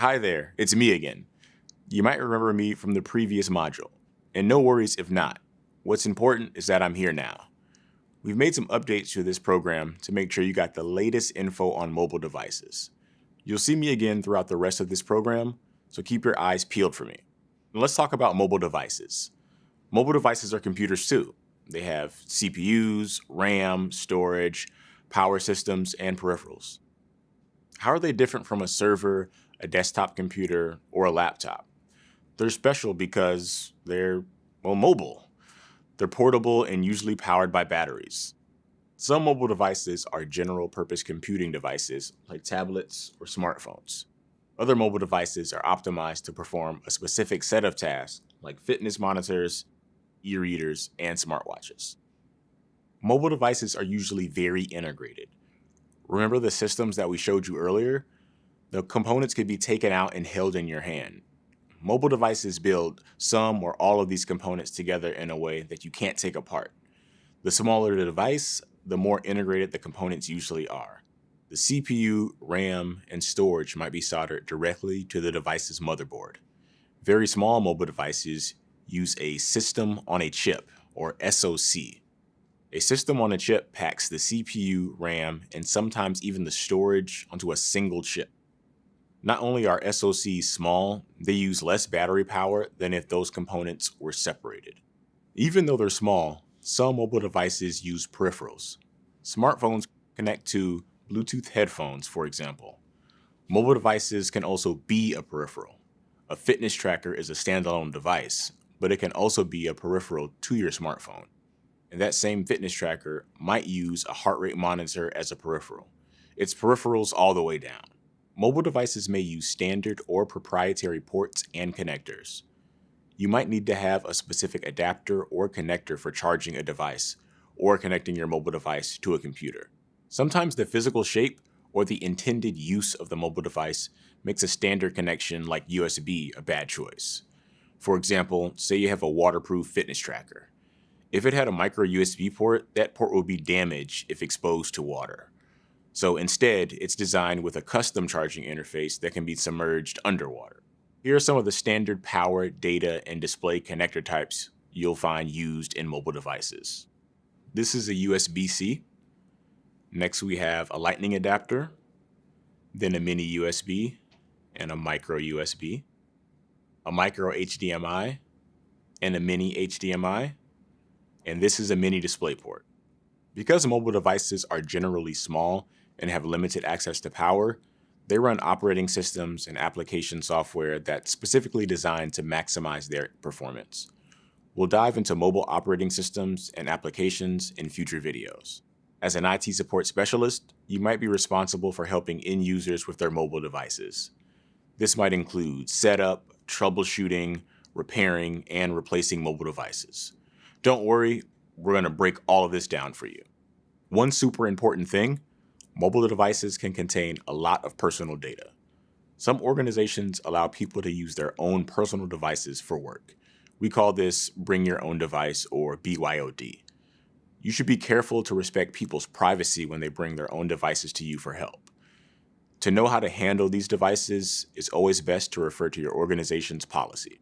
Hi there, it's me again. You might remember me from the previous module, and no worries if not. What's important is that I'm here now. We've made some updates to this program to make sure you got the latest info on mobile devices. You'll see me again throughout the rest of this program, so keep your eyes peeled for me. And let's talk about mobile devices. Mobile devices are computers too. They have CPUs, RAM, storage, power systems, and peripherals. How are they different from a server, a desktop computer, or a laptop? They're special because they're, mobile. They're portable and usually powered by batteries. Some mobile devices are general purpose computing devices like tablets or smartphones. Other mobile devices are optimized to perform a specific set of tasks like fitness monitors, e-readers, and smartwatches. Mobile devices are usually very integrated. Remember the systems that we showed you earlier? The components could be taken out and held in your hand. Mobile devices build some or all of these components together in a way that you can't take apart. The smaller the device, the more integrated the components usually are. The CPU, RAM, and storage might be soldered directly to the device's motherboard. Very small mobile devices use a system on a chip, or SoC. A system on a chip packs the CPU, RAM, and sometimes even the storage onto a single chip. Not only are SoCs small, they use less battery power than if those components were separated. Even though they're small, some mobile devices use peripherals. Smartphones connect to Bluetooth headphones, for example. Mobile devices can also be a peripheral. A fitness tracker is a standalone device, but it can also be a peripheral to your smartphone. And that same fitness tracker might use a heart rate monitor as a peripheral. It's peripherals all the way down. Mobile devices may use standard or proprietary ports and connectors. You might need to have a specific adapter or connector for charging a device or connecting your mobile device to a computer. Sometimes the physical shape or the intended use of the mobile device makes a standard connection like USB a bad choice. For example, say you have a waterproof fitness tracker. If it had a micro USB port, that port would be damaged if exposed to water. So instead, it's designed with a custom charging interface that can be submerged underwater. Here are some of the standard power, data, and display connector types you'll find used in mobile devices. This is a USB-C. Next, we have a lightning adapter, then a mini USB, and a micro USB, a micro HDMI, and a mini HDMI, and this is a mini DisplayPort. Because mobile devices are generally small and have limited access to power, they run operating systems and application software that's specifically designed to maximize their performance. We'll dive into mobile operating systems and applications in future videos. As an IT support specialist, you might be responsible for helping end users with their mobile devices. This might include setup, troubleshooting, repairing, and replacing mobile devices. Don't worry, we're going to break all of this down for you. One super important thing, mobile devices can contain a lot of personal data. Some organizations allow people to use their own personal devices for work. We call this Bring Your Own Device, or BYOD. You should be careful to respect people's privacy when they bring their own devices to you for help. To know how to handle these devices, it's always best to refer to your organization's policy.